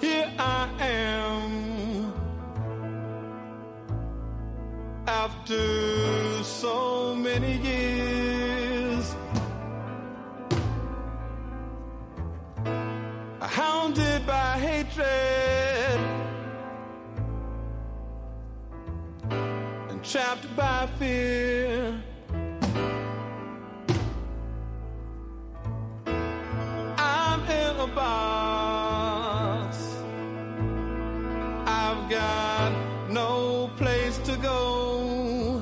Here I am after so many years, hounded by hatred and trapped by fear. I'm in a box. I've got no place to go.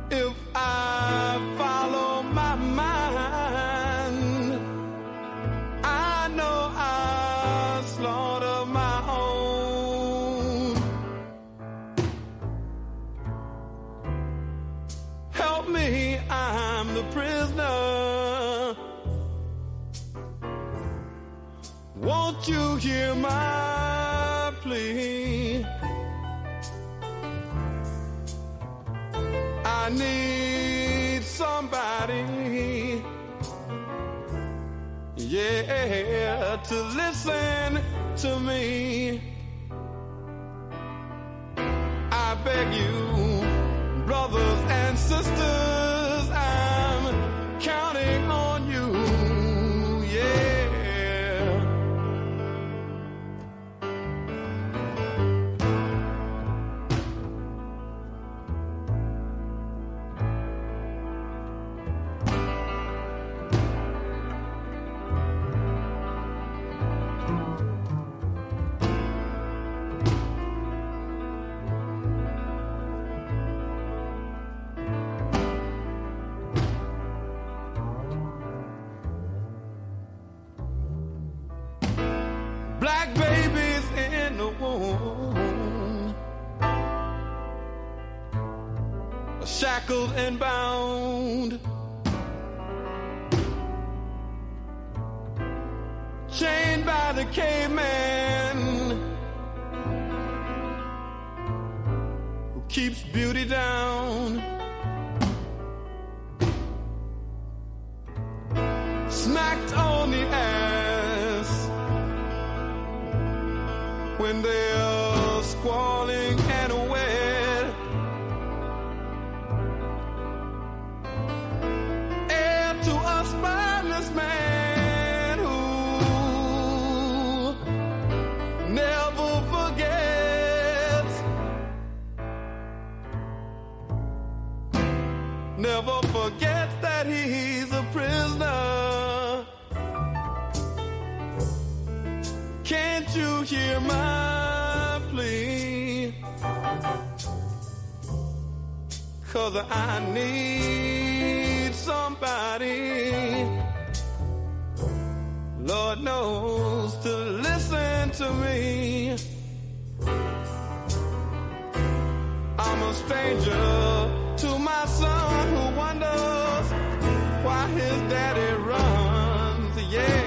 If I follow my mind, I know I slaughter my own. Help me, I'm the prisoner. Won't you hear my plea? I need somebody, yeah, to listen to me. I beg you, brothers and sisters, I'm counting on you, yeah. Black babies in the womb, shackled and bound, chained by the caveman who keeps beauty down, smacked on the ass when they're squalling and wet, heir to a spineless man who never forgets, never forgets that he's a prisoner. Can't you hear my plea? 'Cause I need somebody, Lord knows, to listen to me. I'm a stranger to my son who wonders why his daddy runs, yeah.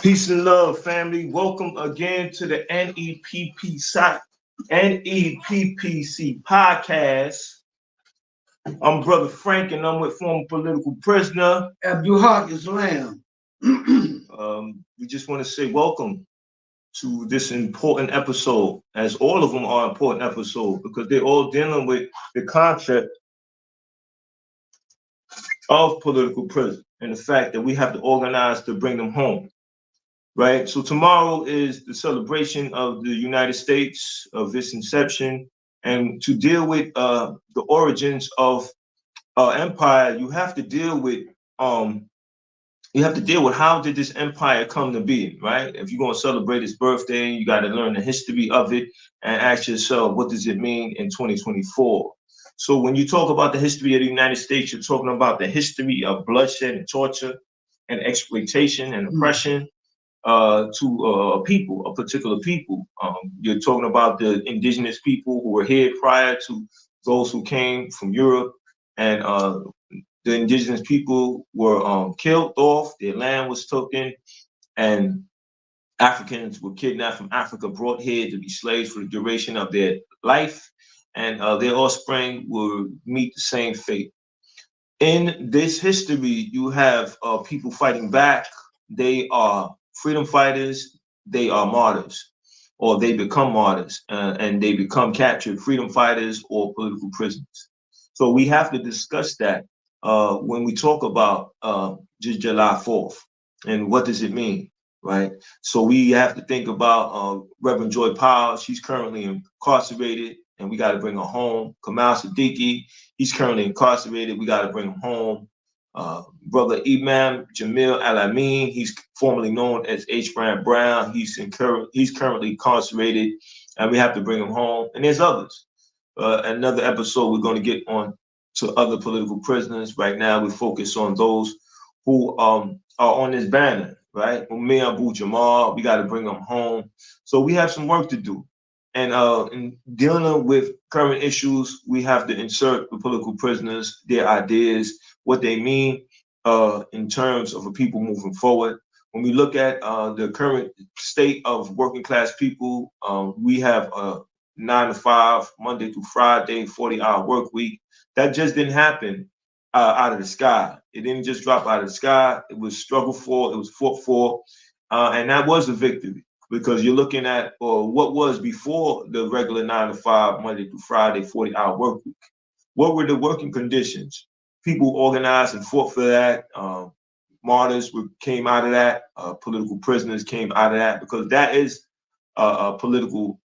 Peace and love, family. Welcome again to the NEPPC podcast. I'm Brother Frank, and I'm with former political prisoner Abdul Haq Islam. We just want to say welcome to this important episode, as all of them are important episodes because they're all dealing with the concept of political prison and the fact that we have to organize to bring them home. Right. So tomorrow is the celebration of the United States, of its inception, and to deal with the origins of empire, you have to deal with how did this empire come to be, right? If you're going to celebrate its birthday, you got to learn the history of it and ask yourself, what does it mean in 2024? So when you talk about the history of the United States, you're talking about the history of bloodshed and torture and exploitation and oppression to a people, a particular people. You're talking about the indigenous people who were here prior to those who came from Europe, and the indigenous people were killed off, their land was taken, and Africans were kidnapped from Africa, brought here to be slaves for the duration of their life, and their offspring will meet the same fate. In this history, you have people fighting back. They are freedom fighters, they are martyrs, or they become martyrs, and they become captured freedom fighters or political prisoners. So we have to discuss that when we talk about July 4th and what does it mean, right? So we have to think about Reverend Joy Powell. She's currently incarcerated, and we got to bring her home. Kamal Siddiqui, he's currently incarcerated. We got to bring him home. Brother Imam Jamil Al-Amin, he's formerly known as H. Brand Brown. He's currently incarcerated, and we have to bring him home. And there's others. Another episode, we're going to get on to other political prisoners. Right now, we focus on those who are on this banner, right? Umar Abu Jamal, we got to bring them home. So we have some work to do. And in dealing with current issues, we have to insert the political prisoners, their ideas, what they mean in terms of the people moving forward. When we look at the current state of working class people, we have a 9 to 5, Monday through Friday, 40-hour work week. That just didn't happen out of the sky. It didn't just drop out of the sky. It was struggled for, it was fought for, and that was a victory. Because you're looking at what was before the regular 9 to 5, Monday through Friday, 40-hour work week. What were the working conditions? People organized and fought for that. Martyrs came out of that. Political prisoners came out of that, because that is a political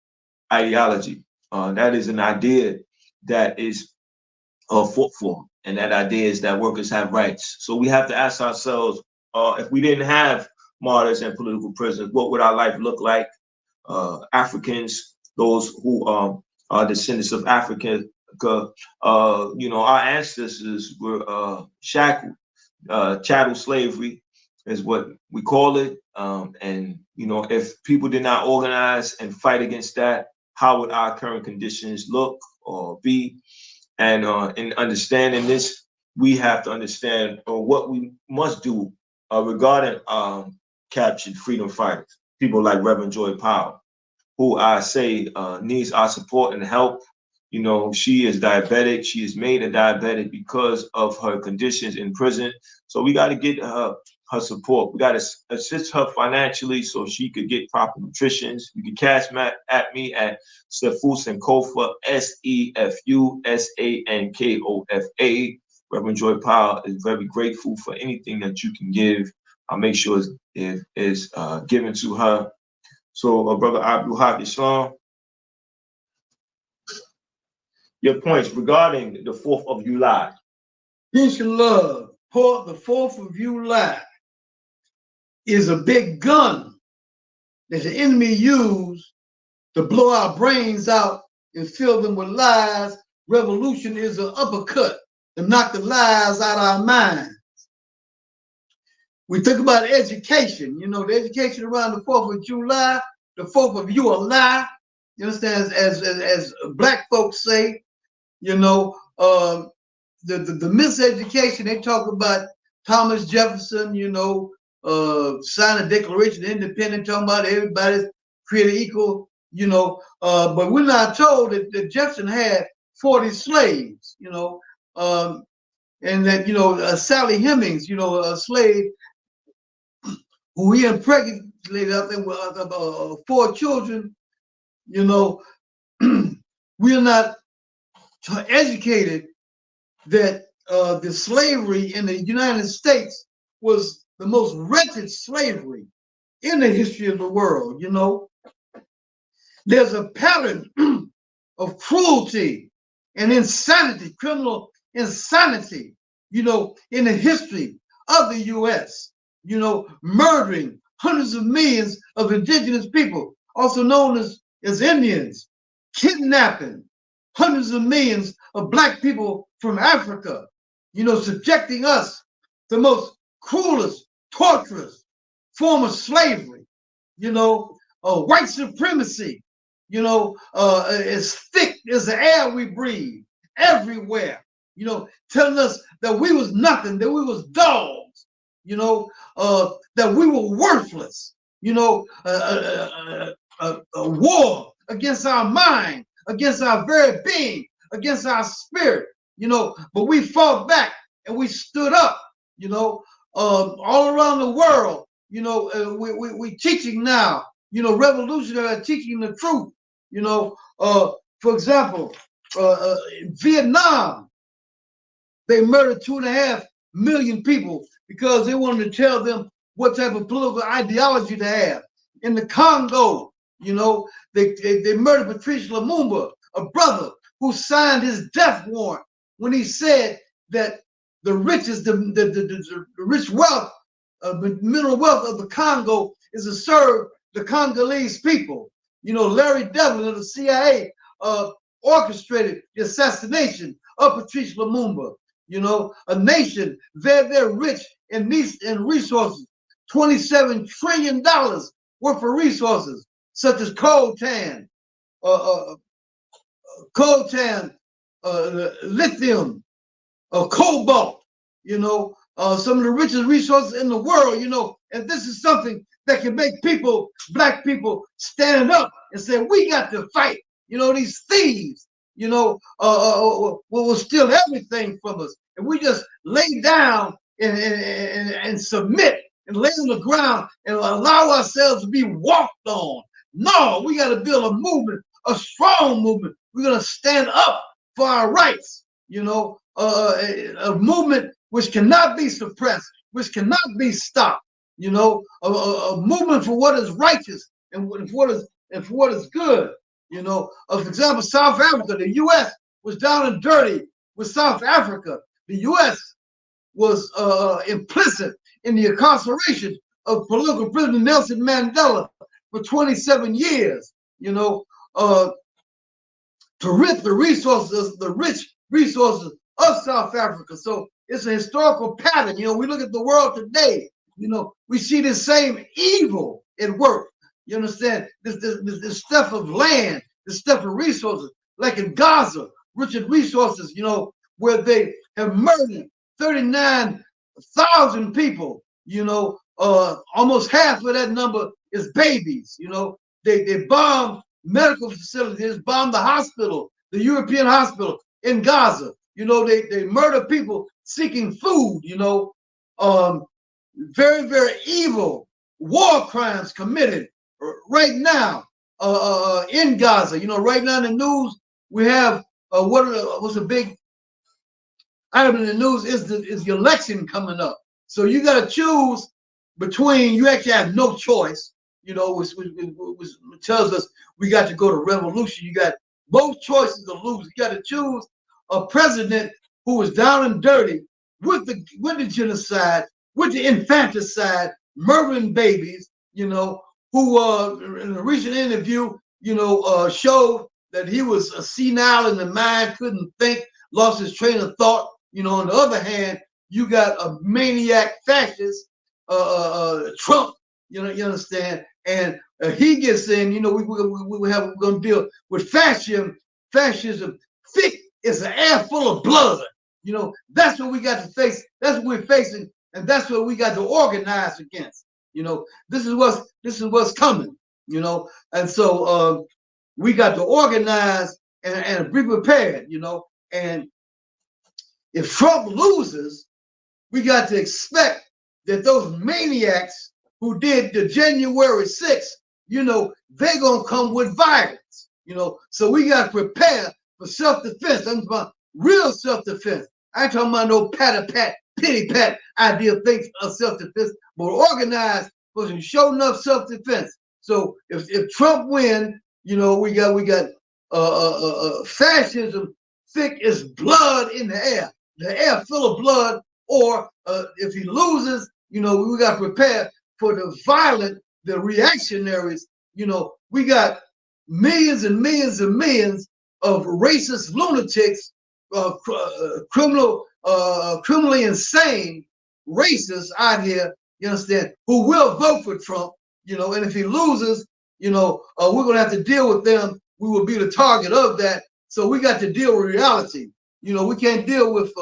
ideology. That is an idea that is fought for, and that idea is that workers have rights. So we have to ask ourselves, if we didn't have martyrs and political prisoners, what would our life look like? Africans, those who are descendants of Africa, our ancestors were shackled. Chattel slavery is what we call it. And if people did not organize and fight against that, how would our current conditions look or be? And in understanding this, we have to understand what we must do regarding captured freedom fighters, people like Reverend Joy Powell, who I say needs our support and help. She is diabetic. She is made a diabetic because of her conditions in prison. So we got to get her support. We got to assist her financially so she could get proper nutrition. You can cash at me at Sefu Sankofa, SEFUSANKOFA. Reverend Joy Powell is very grateful for anything that you can give. I'll make sure it is given to her. So, Brother Abdul Haq Islam, your points regarding the 4th of July. Peace and love. The 4th of July is a big gun that the enemy used to blow our brains out and fill them with lies. Revolution is an uppercut to knock the lies out of our minds. We think about education, the education around the 4th of July, the 4th of July, you understand, as black folks say, the miseducation, they talk about Thomas Jefferson, sign a Declaration of Independence talking about everybody's created equal, you know. But we're not told that Jefferson had 40 slaves, you know, and that, you know, Sally Hemings, you know, a slave who he impregnated, I think, with 4 children, you know. We are not educated that the slavery in the United States was the most wretched slavery in the history of the world, you know. There's a pattern of cruelty and insanity, criminal insanity, you know, in the history of the U.S., you know, murdering hundreds of millions of indigenous people, also known as Indians, kidnapping hundreds of millions of black people from Africa, you know, subjecting us to the most cruelest, torturous form of slavery, you know, white supremacy, you know, as thick as the air we breathe everywhere, you know, telling us that we was nothing, that we was dogs, you know, that we were worthless, you know, a war against our mind, against our very being, against our spirit, you know, but we fought back and we stood up, you know, all around the world, you know, we teaching now, you know, revolutionary teaching the truth, you know. For example, in Vietnam, they murdered 2.5 million people because they wanted to tell them what type of political ideology to have. In the Congo, you know, they murdered Patrice Lumumba, a brother who signed his death warrant when he said that the riches, the rich wealth, the mineral wealth of the Congo is to serve the Congolese people. You know, Larry Devlin of the CIA orchestrated the assassination of Patrice Lumumba. You know, a nation very rich in resources, $27 trillion worth of resources, such as coltan, lithium, cobalt, you know, some of the richest resources in the world, you know. And this is something that can make people, black people, stand up and say, we got to fight. You know, these thieves, you know, will steal everything from us. And we just lay down and submit and lay on the ground and allow ourselves to be walked on. No, we got to build a movement, a strong movement. We're going to stand up for our rights, you know, a movement which cannot be suppressed, which cannot be stopped, you know, a movement for what is righteous and for what is good, you know. For example, South Africa, the U.S. was down and dirty with South Africa. The U.S. was implicit in the incarceration of political prisoner Nelson Mandela for 27 years, you know, to rip the resources, the rich resources of South Africa. So it's a historical pattern. You know, we look at the world today, you know, we see the same evil at work. You understand? This stuff of land, this stuff of resources, like in Gaza, rich in resources, you know, where they have murdered 39,000 people, you know, almost half of that number is babies, you know. They bombed medical facilities, bombed the hospital, the European hospital in Gaza. You know, they murder people seeking food, you know. Very evil war crimes committed right now in Gaza. You know, right now in the news, we have what's a big item in the news is the election coming up. So you got to choose between, you actually have no choice, you know, which tells us we got to go to revolution. You got both choices to lose. You got to choose a president who is down and dirty with the genocide, with the infanticide, murdering babies, you know, who in a recent interview, you know, showed that he was senile in the mind, couldn't think, lost his train of thought. You know, on the other hand, you got a maniac fascist, Trump, you know, you understand? And he gets in, you know, we're going to deal with fascism thick as an air full of blood. You know, that's what we got to face. That's what we're facing and that's what we got to organize against. You know, this is what's coming. You know, and so we got to organize and be prepared. You know, and if Trump loses, we got to expect that those maniacs who did the January 6th, you know, they're gonna come with violence. You know, so we got to prepare for self-defense. I'm talking about real self-defense. I ain't talking about no pat-a-pat, pity-pat idea of things of self-defense, but organized for some show enough self-defense. So if Trump wins, you know, we got fascism thick as blood in the air full of blood. Or if he loses, you know, we got to prepare for the violent, the reactionaries. You know, we got millions and millions and millions of racist lunatics, criminally insane racists out here, you understand, who will vote for Trump, you know, and if he loses, you know, we're going to have to deal with them. We will be the target of that. So we got to deal with reality. You know, we can't deal with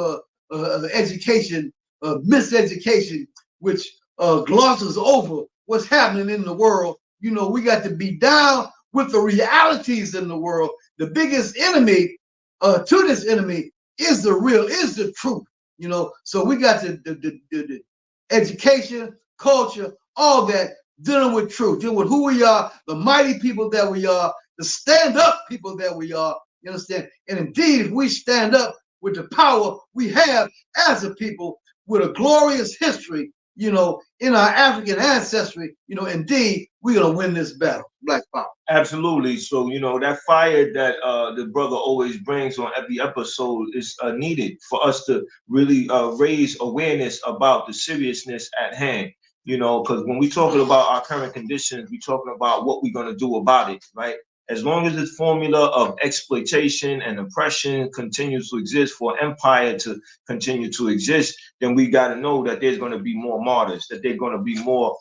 education, miseducation, which glosses over what's happening in the world. You know, we got to be down with the realities in the world. The biggest enemy to this enemy is the truth. You know, so we got the education, culture, all that, dealing with truth, dealing with who we are, the mighty people that we are, the stand-up people that we are. You understand? And indeed, if we stand up with the power we have as a people, with a glorious history, you know, in our African ancestry, you know, indeed, we're going to win this battle, Black Power. Absolutely. So, you know, that fire that the brother always brings on every episode is needed for us to really raise awareness about the seriousness at hand. You know, because when we're talking about our current conditions, we're talking about what we're going to do about it, right? As long as this formula of exploitation and oppression continues to exist for empire to continue to exist, then we got to know that there's going to be more martyrs, that there's going to be more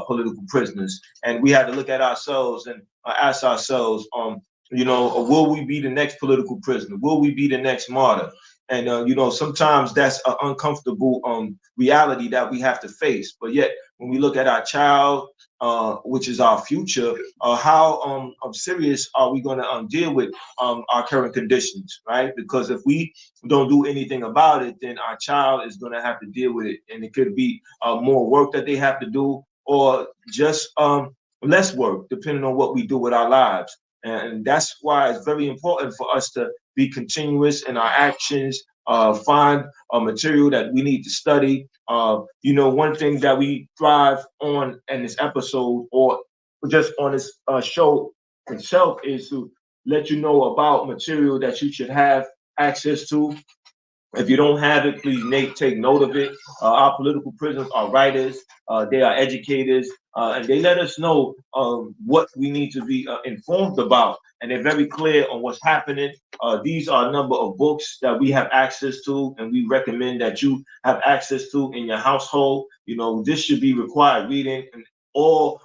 political prisoners. And we have to look at ourselves and ask ourselves, you know, will we be the next political prisoner? Will we be the next martyr? And, you know, sometimes that's an uncomfortable reality that we have to face. But yet, when we look at our child, which is our future, how serious are we going to deal with our current conditions, right? Because if we don't do anything about it, then our child is going to have to deal with it. And it could be more work that they have to do, or just less work, depending on what we do with our lives. And that's why it's very important for us to be continuous in our actions, find a material that we need to study. You know, one thing that we thrive on in this episode, or just on this show itself, is to let you know about material that you should have access to. If you don't have it, please take note of it. Our political prisoners are writers, they are educators, and they let us know what we need to be informed about. And they're very clear on what's happening. These are a number of books that we have access to, and we recommend that you have access to in your household. You know, this should be required reading in all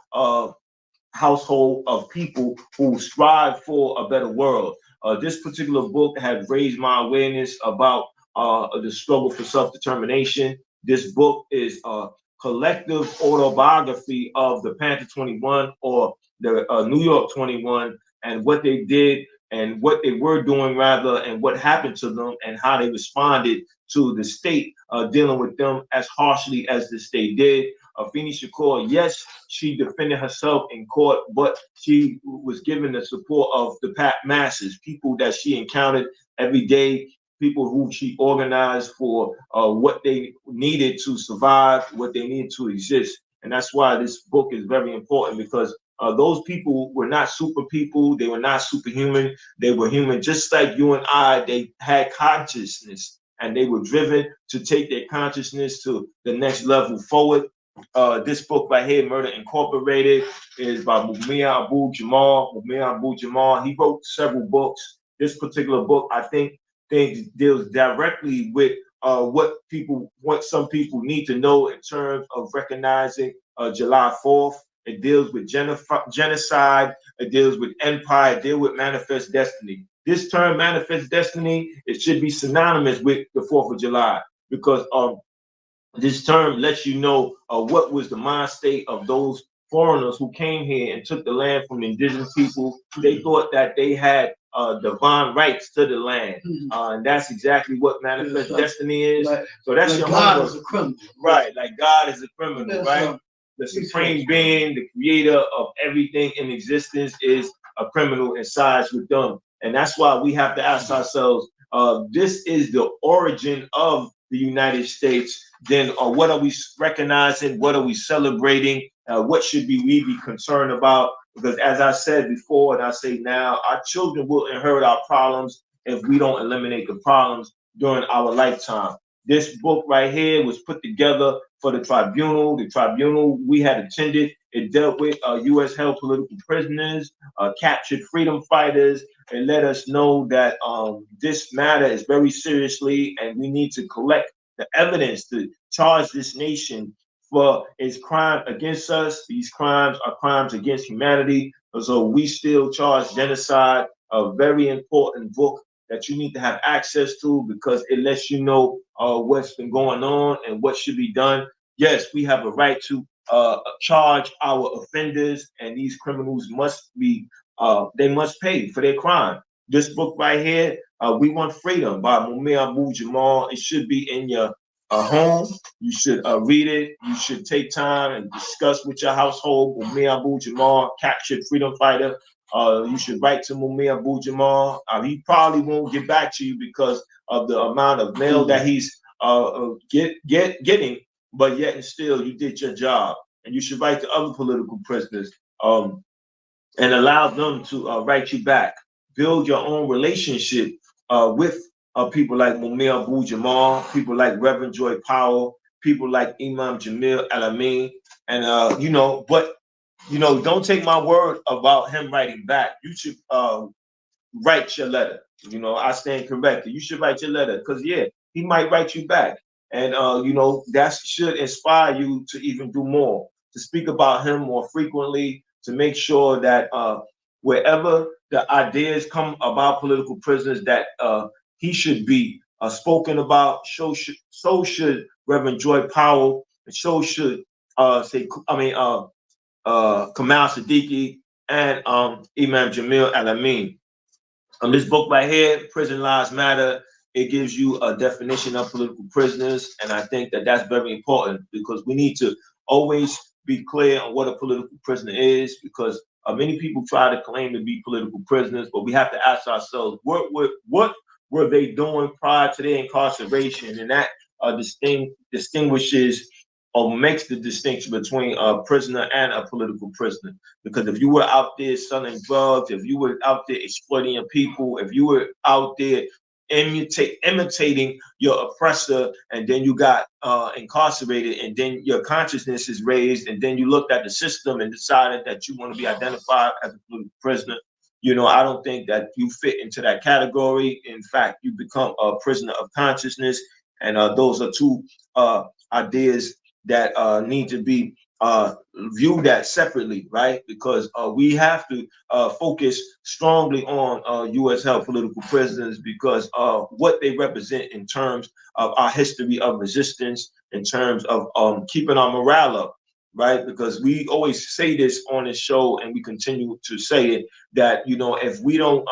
household of people who strive for a better world. This particular book has raised my awareness about the struggle for self-determination. This book is a collective autobiography of the Panther 21, or the New York 21, and what they did and what they were doing, rather, and what happened to them and how they responded to the state dealing with them as harshly as the state did. Afeni Shakur, yes, she defended herself in court, but she was given the support of the masses, people that she encountered every day, people who she organized for what they needed to survive, what they needed to exist. And that's why this book is very important, because those people were not super people. They were not superhuman. They were human, just like you and I. They had consciousness, and they were driven to take their consciousness to the next level forward. This book right here, Murder Incorporated, is by Mumia Abu-Jamal. Mumia Abu-Jamal, he wrote several books. This particular book, I think, deals directly with what some people need to know in terms of recognizing July 4th. It deals with genocide. It deals with empire. It deals with manifest destiny. This term, manifest destiny, it should be synonymous with the 4th of July, because This term lets you know what was the mind state of those foreigners who came here and took the land from the indigenous people. They thought that they had divine rights to the land, and that's exactly what manifest destiny is. So that's your God homework. is a criminal, right? Like God is a criminal, right? The supreme being, the creator of everything in existence, is a criminal and sides with them, and that's why we have to ask ourselves: this is the origin of the United States. Then what are we recognizing? What are we celebrating? What should we be concerned about? Because as I said before, and I say now, our children will inherit our problems if we don't eliminate the problems during our lifetime. This book right here was put together for the tribunal. The tribunal we had attended, it dealt with U.S. held political prisoners, captured freedom fighters. It let us know that this matter is very seriously, and we need to collect the evidence to charge this nation for its crime against us. These crimes are crimes against humanity. So we still charge genocide, a very important book that you need to have access to because it lets you know what's been going on and what should be done. Yes, we have a right to charge our offenders, and these criminals must be, they must pay for their crime. This book right here, We Want Freedom by Mumia Abu-Jamal, it should be in your home. You should read it. You should take time and discuss with your household. Mumia Abu-Jamal, captured freedom fighter. You should write to Mumia Abu-Jamal. He probably won't get back to you because of the amount of mail that he's getting, but yet and still you did your job. And you should write to other political prisoners and allow them to write you back. Build your own relationship with people like Mumia Abu-Jamal, people like Reverend Joy Powell, people like Imam Jamil Al-Amin, and but don't take my word about him writing back. You should write your letter. I stand corrected. You should write your letter because he might write you back, and that should inspire you to even do more, to speak about him more frequently, to make sure that wherever the ideas come about political prisoners, that he should be spoken about. So should Reverend Joy Powell, and so should Kamal Siddiqui and Imam Jamil Al-Amin. This book right here, Prison Lives Matter, it gives you a definition of political prisoners, and I think that that's very important because we need to always be clear on what a political prisoner is, because many people try to claim to be political prisoners, but we have to ask ourselves, what were they doing prior to their incarceration? And that distinguishes or makes the distinction between a prisoner and a political prisoner. Because if you were out there selling drugs, if you were out there exploiting your people, if you were out there imitating your oppressor, and then you got incarcerated, and then your consciousness is raised, and then you looked at the system and decided that you want to be identified as a political prisoner, I don't think that you fit into that category. In fact, you become a prisoner of consciousness, and those are two ideas that need to be viewed at separately, right? Because we have to focus strongly on U.S. held political prisoners because what they represent in terms of our history of resistance, in terms of keeping our morale up, right? Because we always say this on the show, and we continue to say it, that if we don't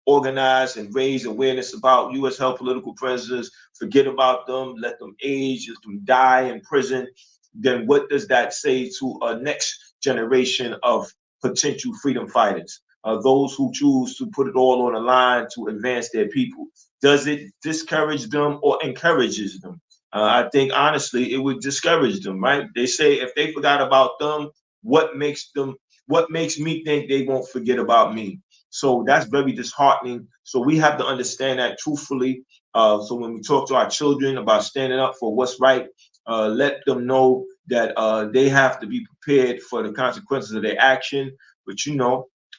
organize and raise awareness about U.S. held political prisoners, forget about them, let them age, let them die in prison, then what does that say to a next generation of potential freedom fighters, those who choose to put it all on the line to advance their people? Does it discourage them or encourages them? I think honestly, it would discourage them, right? They say if they forgot about them, what makes me think they won't forget about me? So that's very disheartening. So we have to understand that truthfully. So when we talk to our children about standing up for what's right, let them know that they have to be prepared for the consequences of their action. But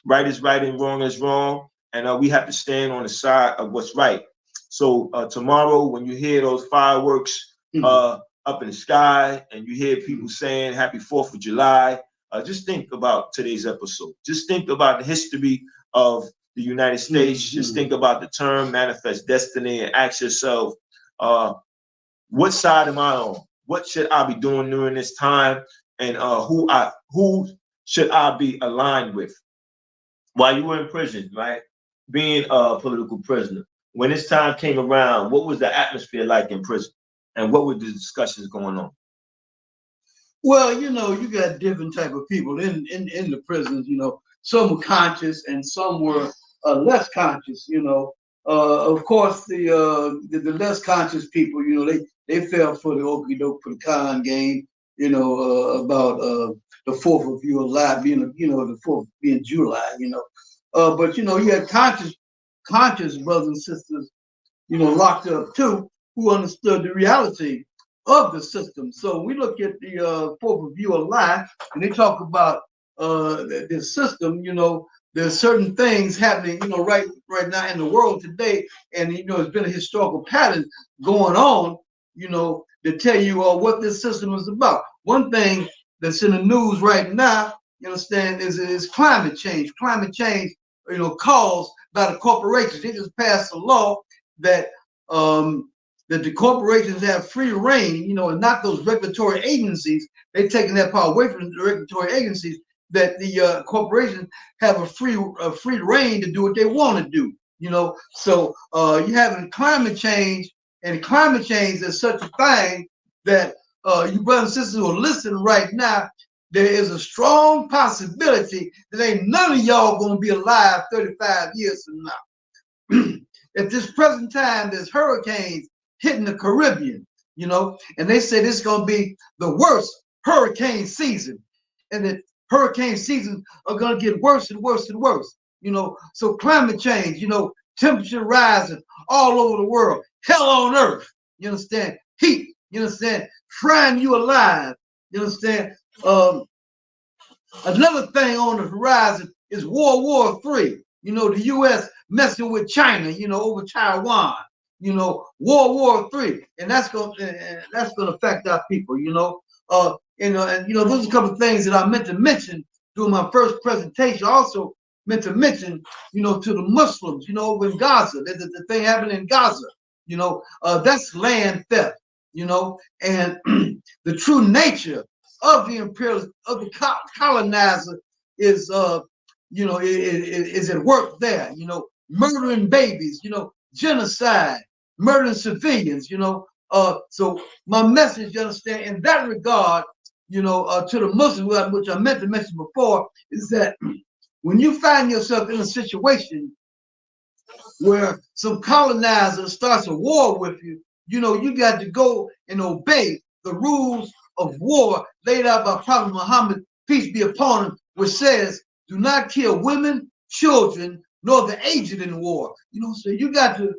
right is right and wrong is wrong, and we have to stand on the side of what's right. So tomorrow, when you hear those fireworks up in the sky, and you hear people saying Happy 4th of July, just think about today's episode. Just think about the history of the United States. Just think about the term manifest destiny and ask yourself, what side am I on? what should I be doing during this time, and who should I be aligned with while you were in prison, right? Being a political prisoner. When this time came around, what was the atmosphere like in prison, and what were the discussions going on? Well, you know, you got different type of people in the prisons. You know, some were conscious and some were less conscious. You know, of course, the less conscious people, you know, they fell for the okie doke for the con game. You know, about the 4th of July being, you know, the 4th being July. You know, but you know, you had conscious brothers and sisters, you know, locked up too, who understood the reality of the system. So we look at the 4th of July, and they talk about the system. You know, there's certain things happening, you know, right now in the world today, and you know, it's been a historical pattern going on, you know, to tell you what this system is about. One thing that's in the news right now, you understand, is climate change. Climate change, you know, caused by the corporations. They just passed a law that that the corporations have free reign, you know, and not those regulatory agencies. They're taking that power away from the regulatory agencies, that the corporations have a free reign to do what they want to do, you know. So you having climate change, and climate change is such a thing that you brothers and sisters who are listening right now, there is a strong possibility that ain't none of y'all gonna be alive 35 years from now. At this present time, there's hurricanes hitting the Caribbean, you know, and they say this is going to be the worst hurricane season, and that hurricane seasons are going to get worse and worse and worse, you know. So climate change, you know, temperature rising all over the world, hell on earth, you understand, heat, you understand, frying you alive, you understand. Another thing on the horizon is World War III. You know, the U.S. messing with China, you know, over Taiwan. You know, World War III, and that's gonna affect our people. You know, and you know, those are a couple of things that I meant to mention during my first presentation. I also meant to mention, you know, to the Muslims, you know, over in Gaza, the thing happening in Gaza. You know, that's land theft. You know, and the true nature of the imperialist, of the colonizer is, you know, is at work there. You know, murdering babies. You know, genocide, murdering civilians, you know. So my message, you understand, in that regard, you know, to the Muslims, which I meant to mention before, is that when you find yourself in a situation where some colonizer starts a war with you, you know, you got to go and obey the rules of war laid out by Prophet Muhammad, peace be upon him, which says, do not kill women, children, nor the aged in war. You know, so you got to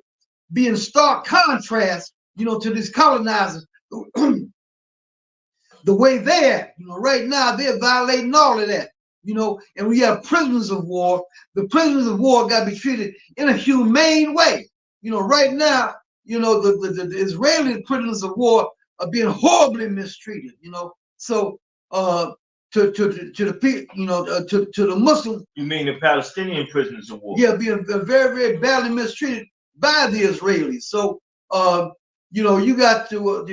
be in stark contrast, you know, to these colonizers. The way they're, you know, right now they're violating all of that, you know, and we have prisoners of war. The prisoners of war got to be treated in a humane way. You know, right now, you know, the Israeli prisoners of war are being horribly mistreated, you know. So to the people, you know, to the Muslims. You mean the Palestinian prisoners of war? Yeah, being very, very badly mistreated by the Israelis. So you know, you got to win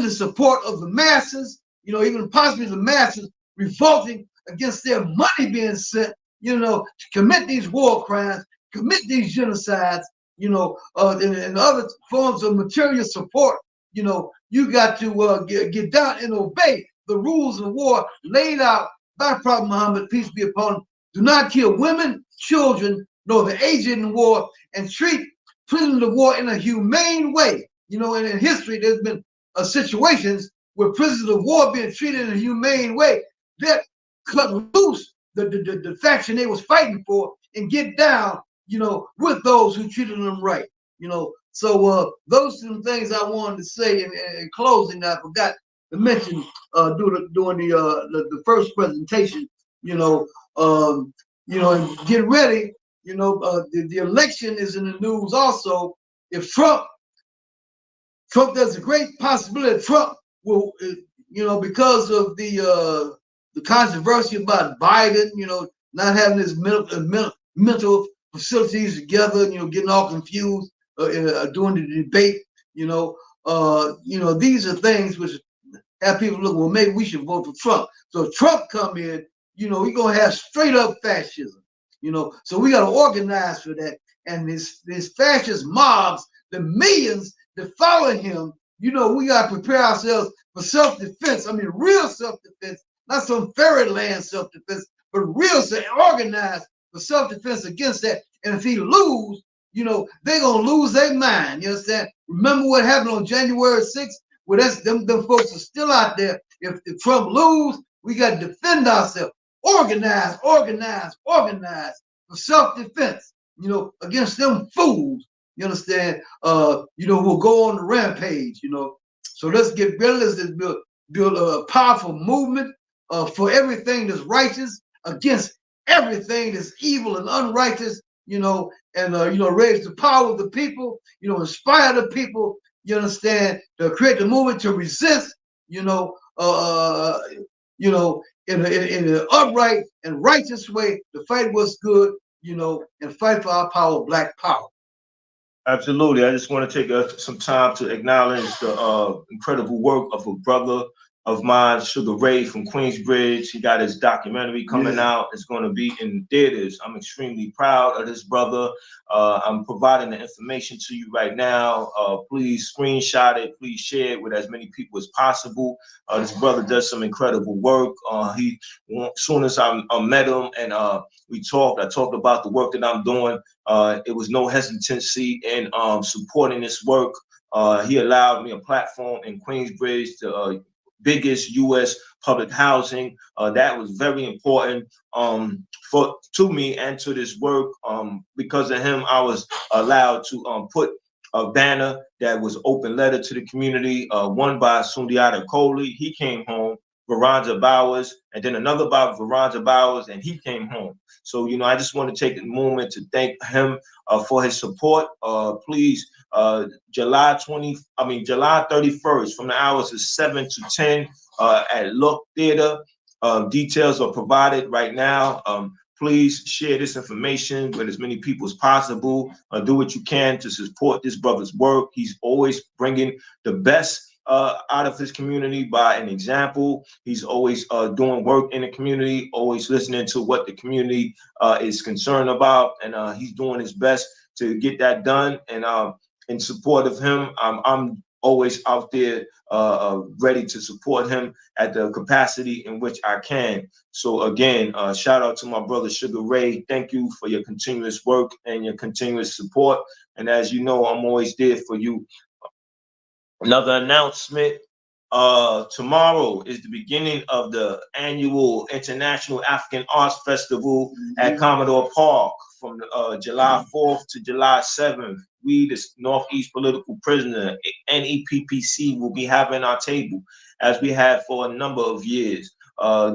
the support of the masses, you know, even possibly the masses revolting against their money being sent, you know, to commit these war crimes, commit these genocides, you know, and other forms of material support. You know, you got to get down and obey the rules of war laid out by Prophet Muhammad, peace be upon him. Do not kill women, children, nor the aged in war, and treat prisoners of war in a humane way. You know, and in history, there's been situations where prisoners of war being treated in a humane way that cut loose the faction they was fighting for and get down, you know, with those who treated them right. You know, so those are some things I wanted to say in closing that I forgot to mention during the first presentation. You know, and get ready. You know, the election is in the news also. If Trump there's a great possibility Trump will, you know, because of the controversy about Biden, you know, not having his mental facilities together, you know, getting all confused during the debate, you know, you know, these are things which have people look, well, maybe we should vote for Trump. So if Trump come in, you know, we're going to have straight up fascism, you know. So we got to organize for that. And this fascist mobs, the millions that follow him, you know, we got to prepare ourselves for self-defense. I mean, real self-defense, not some fairyland self-defense, but real organized for self-defense against that. And if he lose, you know, they're going to lose their mind. You understand? Remember what happened on January 6th? Well, that's them folks are still out there. If Trump lose, we got to defend ourselves. Organize for self-defense, you know, against them fools. You understand? You know, who'll go on the rampage, you know. So let's get ready. Let's build a powerful movement for everything that's righteous against everything that's evil and unrighteous, you know, and you know, raise the power of the people, you know, inspire the people. You understand? To create the movement to resist, you know, in an upright and righteous way to fight what's good, you know, and fight for our power, Black power. Absolutely. I just want to take some time to acknowledge the incredible work of a brother of mine, Sugar Ray from Queensbridge. He got his documentary coming out. It's going to be in theaters. I'm extremely proud of this brother. I'm providing the information to you right now. Please screenshot it. Please share it with as many people as possible. This brother does some incredible work. As soon as I met him and I talked about the work that I'm doing. It was no hesitancy in supporting this work. He allowed me a platform in Queensbridge to biggest U.S. public housing. That was very important to me and to this work. Because of him, I was allowed to put a banner that was open letter to the community, one by Sundiata Kohli. He came home. Veranda Bowers, and then another by Veranda Bowers, and he came home. So, you know, I just want to take a moment to thank him for his support. Please, July 31st, from the hours of 7 to 10 at Look Theater. Details are provided right now. Please share this information with as many people as possible. Do what you can to support this brother's work. He's always bringing the best out of his community by an example. He's always doing work in the community, always listening to what the community is concerned about, and he's doing his best to get that done. And in support of him, I'm always out there ready to support him at the capacity in which I can. So again, shout out to my brother Sugar Ray. Thank you for your continuous work and your continuous support. And as you know, I'm always there for you. Another announcement, tomorrow is the beginning of the annual International African Arts Festival at Commodore Park from July 4th to July 7th. We, the Northeast Political Prisoner, NEPPC, will be having our table as we have for a number of years.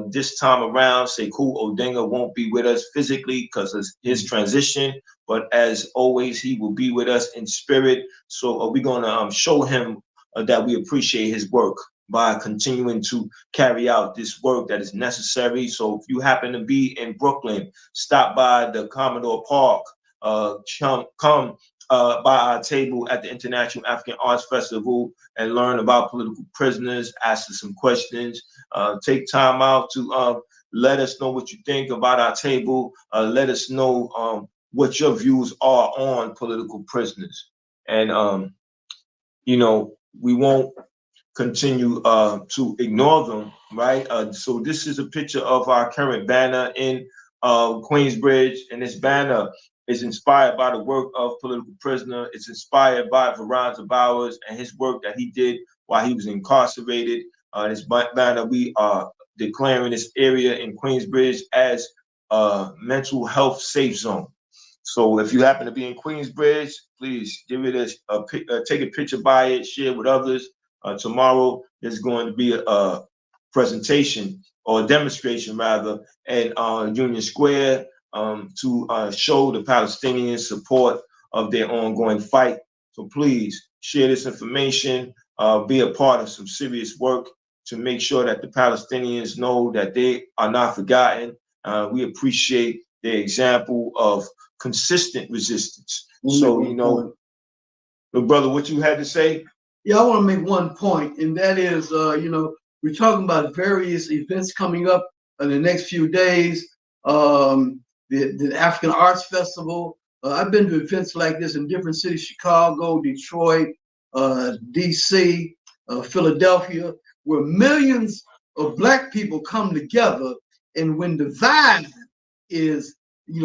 This time around, Sekou Odinga won't be with us physically because of his transition, but as always, he will be with us in spirit. So we're going to show him that we appreciate his work by continuing to carry out this work that is necessary. So if you happen to be in Brooklyn, stop by the Commodore Park, come by our table at the International African Arts Festival and learn about political prisoners, ask us some questions, take time out to let us know what you think about our table, let us know what your views are on political prisoners. And, you know, we won't continue to ignore them, right? So this is a picture of our current banner in Queensbridge, and this banner is inspired by the work of political prisoner. It's inspired by Veranda Bowers and his work that he did while he was incarcerated. This banner, we are declaring this area in Queensbridge as a mental health safe zone. So if you happen to be in Queensbridge, please give it take a picture by it, share with others. Tomorrow there's going to be a presentation or a demonstration rather at Union Square to show the Palestinians support of their ongoing fight. So please share this information, be a part of some serious work to make sure that the Palestinians know that they are not forgotten. We appreciate their example of consistent resistance. So, you know, brother, what you had to say? Yeah, I want to make one point, and that is, we're talking about various events coming up in the next few days. The African Arts Festival. I've been to events like this in different cities: Chicago, Detroit, D.C., Philadelphia, where millions of Black people come together. And when the vibe is,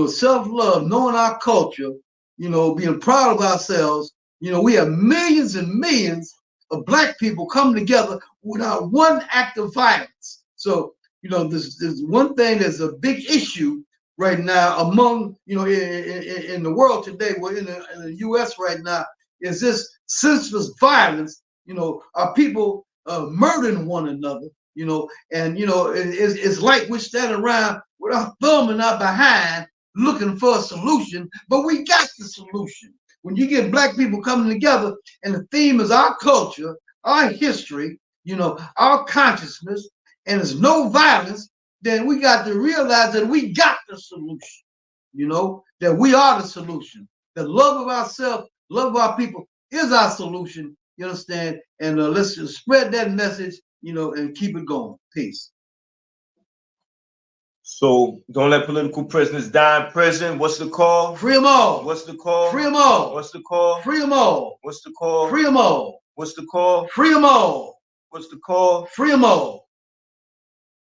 self-love, knowing our culture, being proud of ourselves, we have millions and millions of Black people come together without one act of violence. So, there's one thing that's a big issue right now among, in the world today, well, in the U.S. right now, is this senseless violence. Are people murdering one another? It's like we're standing around with our thumb in our behind looking for a solution, but we got the solution. When you get Black people coming together and the theme is our culture, our history, our consciousness, and there's no violence, then we got to realize that we got the solution, that we are the solution. The love of ourselves, love of our people is our solution, you understand? And let's just spread that message, and keep it going. Peace. So don't let political prisoners die in prison. What's the call? Free them all. What's the call? Free them all. What's the call? Free them all. What's the call? Free them all. What's the call? Free them all. What's the call? Free them all.